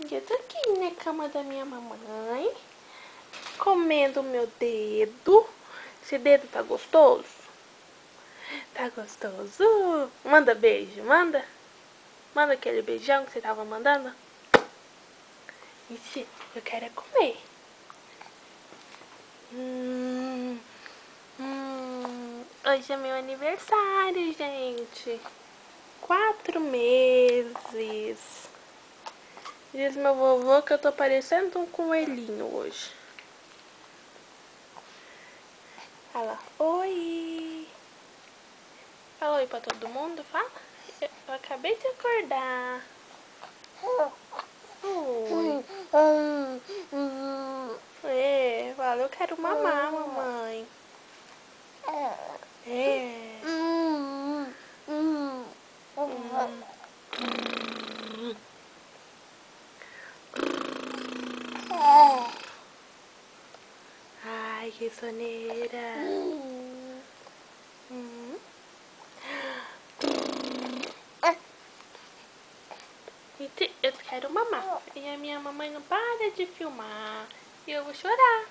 Eu tô aqui na cama da minha mamãe, comendo o meu dedo. Esse dedo tá gostoso? Tá gostoso? Manda beijo, manda. Manda aquele beijão que você tava mandando. Ixi, eu quero é comer. Hoje é meu aniversário, gente. 4 meses. Diz meu vovô que eu tô parecendo um coelhinho hoje. Fala, oi. Fala oi pra todo mundo, fala. Eu acabei de acordar. Oi. É, fala, eu quero mamar, mamãe. É. Ai, que soneira. Eu quero mamar. E a minha mamãe não para de filmar. E eu vou chorar.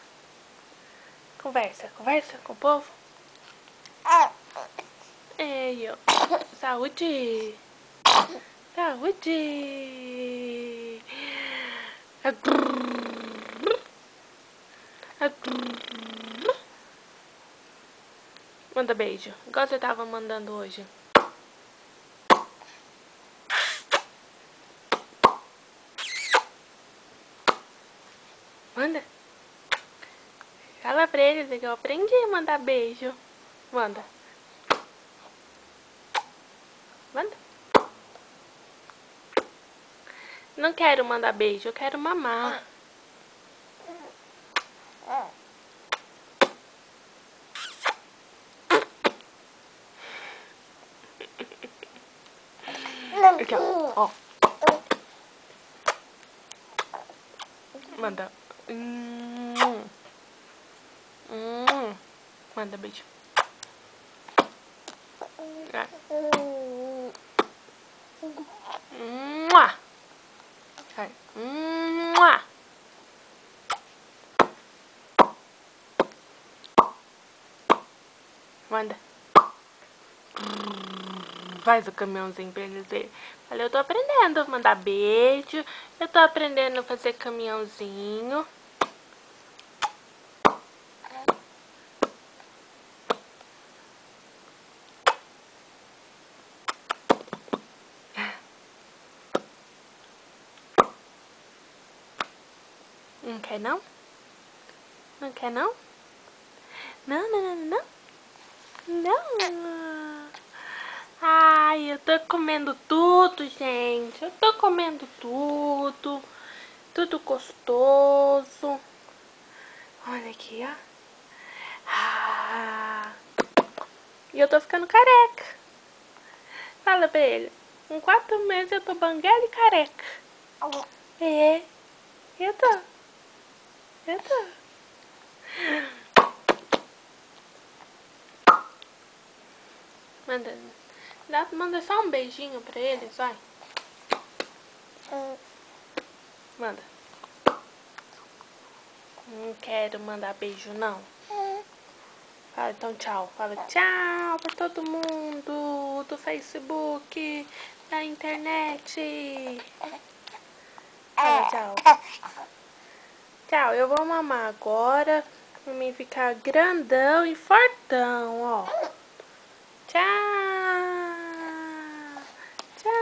Conversa, conversa com o povo. Ei, ó. Saúde. Saúde. Manda beijo. Igual você tava mandando hoje. Manda. Fala pra eles que eu aprendi a mandar beijo. Manda. Manda. Não quero mandar beijo, eu quero mamar. Aqui, ó. Manda. Manda beijo. Vai. Manda. Faz o caminhãozinho pra eles verem. Olha, eu tô aprendendo a mandar beijo. Eu tô aprendendo a fazer caminhãozinho. Não quer não? Não quer não? Não, não, não, não. Não. Ai, eu tô comendo tudo, gente. Eu tô comendo tudo. Tudo gostoso. Olha aqui, ó. E eu tô ficando careca. Fala pra ele. Com 4 meses eu tô banguela e careca. É. Eu tô. Eu tô. Manda só um beijinho pra eles, vai. Manda. Não quero mandar beijo, não. Fala então tchau. Fala tchau pra todo mundo do Facebook, da internet. Fala tchau. Tchau, eu vou mamar agora pra mim ficar grandão e fortão, ó. Tchau. Tchau.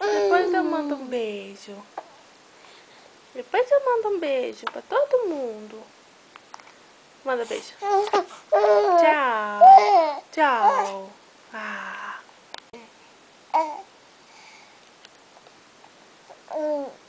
Depois eu mando um beijo. Depois eu mando um beijo pra todo mundo. Manda beijo. Tchau. Tchau. É. Oh.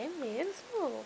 É mesmo?